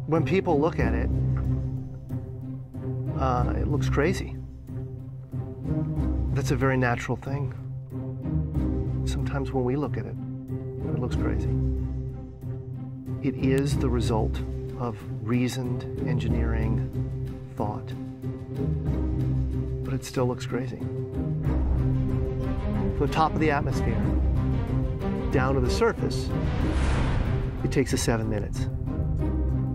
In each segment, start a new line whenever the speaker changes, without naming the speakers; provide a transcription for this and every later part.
When people look at it, it looks crazy. That's a very natural thing. Sometimes when we look at it, it looks crazy. It is the result of reasoned engineering thought, but it still looks crazy. From the top of the atmosphere down to the surface, it takes us 7 minutes.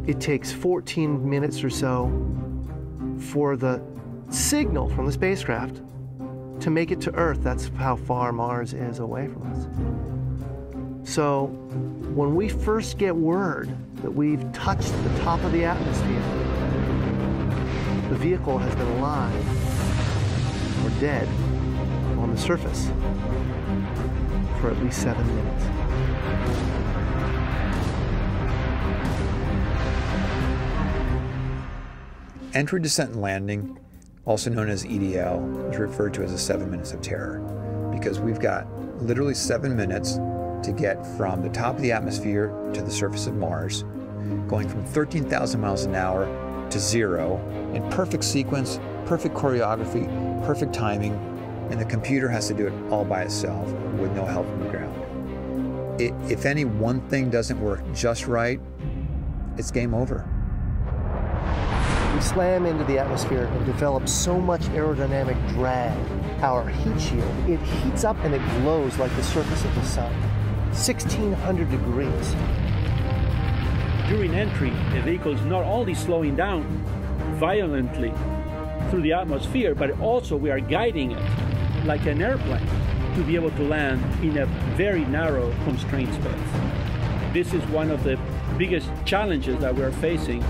It takes 14 minutes or so for the signal from the spacecraft to make it to Earth. That's how far Mars is away from us. So when we first get word that we've touched the top of the atmosphere, the vehicle has been alive or dead on the surface for at least 7 minutes.
Entry, descent, and landing, also known as EDL, is referred to as the 7 minutes of terror, because we've got literally 7 minutes to get from the top of the atmosphere to the surface of Mars, going from 13,000 miles an hour to 0 in perfect sequence, perfect choreography, perfect timing, and the computer has to do it all by itself with no help from the ground. If any one thing doesn't work just right, it's game over.
We slam into the atmosphere and develop so much aerodynamic drag. Our heat shield, it heats up and it glows like the surface of the sun. 1,600 degrees.
During entry, the vehicle is not only slowing down violently through the atmosphere, but also we are guiding it like an airplane to be able to land in a very narrow, constrained space. This is one of the biggest challenges that we're facing,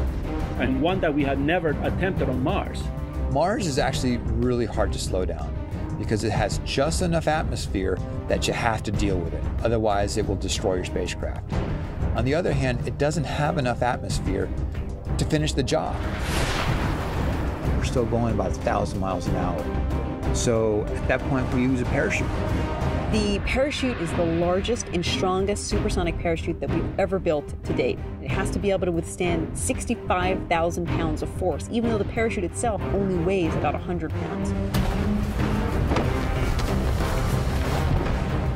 and one that we had never attempted on Mars.
Mars is actually really hard to slow down because it has just enough atmosphere that you have to deal with it. Otherwise, it will destroy your spacecraft. On the other hand, it doesn't have enough atmosphere to finish the job. We're still going about 1,000 miles an hour. So at that point, we use a parachute.
The parachute is the largest and strongest supersonic parachute that we've ever built to date. It has to be able to withstand 65,000 pounds of force, even though the parachute itself only weighs about 100 pounds.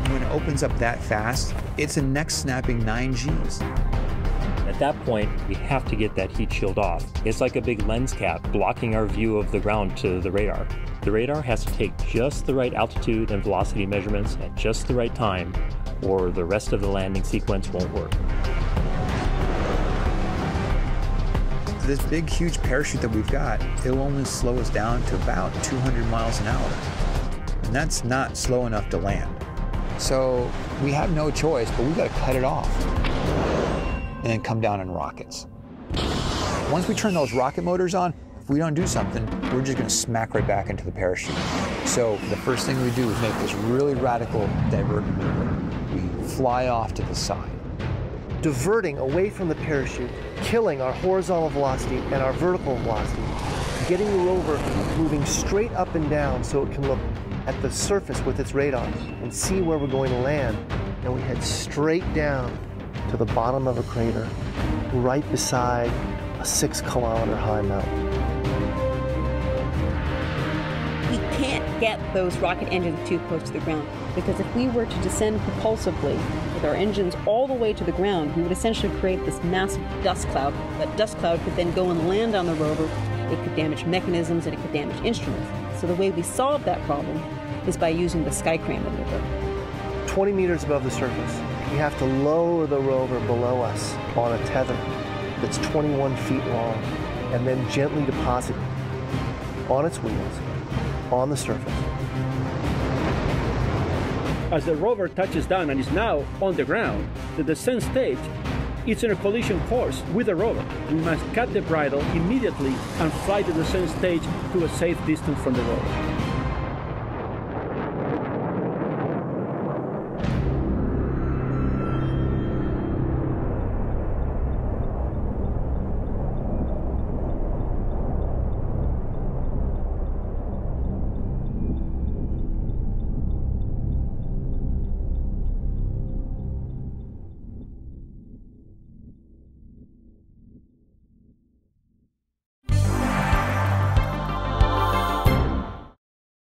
When it opens up that fast, it's a neck-snapping 9 Gs.
At that point, we have to get that heat shield off. It's like a big lens cap blocking our view of the ground to the radar. The radar has to take just the right altitude and velocity measurements at just the right time, or the rest of the landing sequence won't work.
This big, huge parachute that we've got, it'll only slow us down to about 200 miles an hour. And that's not slow enough to land. So we have no choice, but we've got to cut it off and then come down in rockets. Once we turn those rocket motors on, if we don't do something, we're just going to smack right back into the parachute. So the first thing we do is make this really radical divert maneuver. We fly off to the side.
Diverting away from the parachute, killing our horizontal velocity and our vertical velocity, getting the rover moving straight up and down so it can look at the surface with its radar and see where we're going to land. And we head straight down to the bottom of a crater, right beside a 6-kilometer high mountain.
We can't get those rocket engines too close to the ground, because if we were to descend propulsively with our engines all the way to the ground, we would essentially create this massive dust cloud. That dust cloud could then go and land on the rover. It could damage mechanisms and it could damage instruments. So the way we solve that problem is by using the sky crane maneuver.
20 meters above the surface, we have to lower the rover below us on a tether that's 21 feet long, and then gently deposit it on its wheels on the surface.
As the rover touches down and is now on the ground, the descent stage is in a collision course with the rover. We must cut the bridle immediately and fly the descent stage to a safe distance from the rover.